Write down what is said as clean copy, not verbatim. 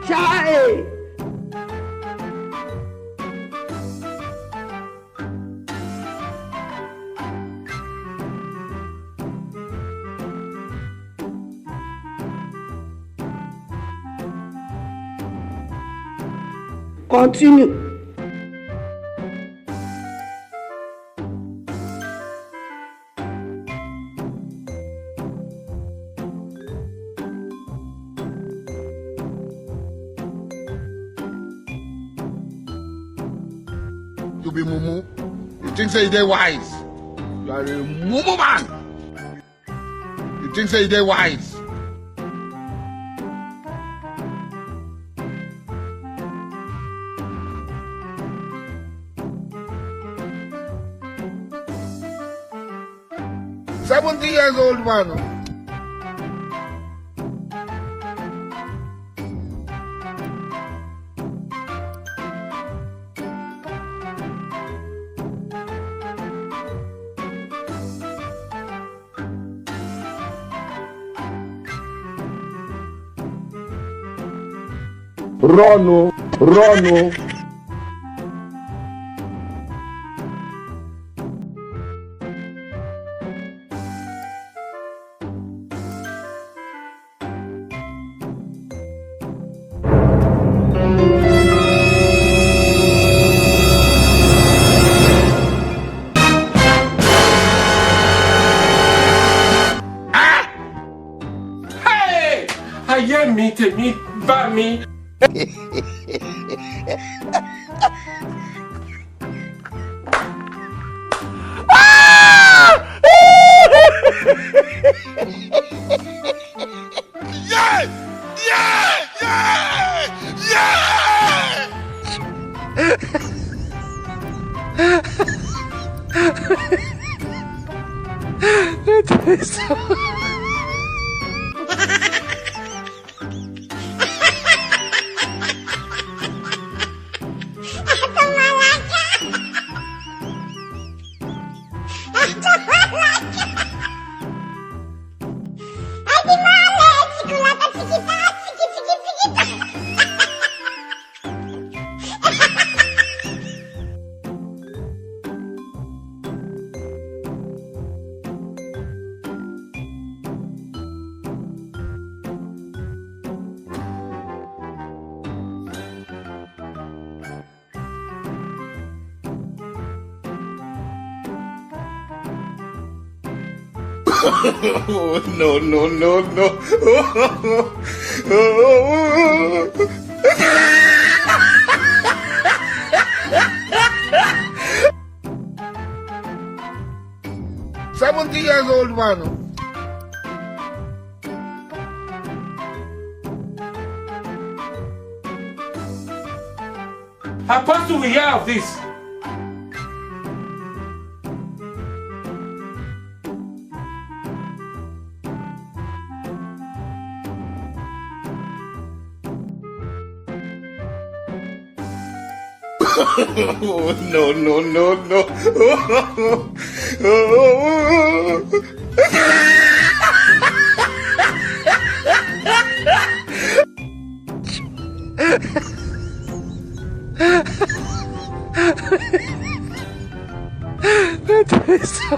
Chai! Continue. You be mumu. You think say they wise. You are a mumu man. You think say they wise. $70 old man. Rono, Rono. Hey! Ayé mi tèmi bá mi. Yeah! Yeah! Yeah! No, no, no, no. $70 old man. How fast do we hear of this? No, no, no, no. That is so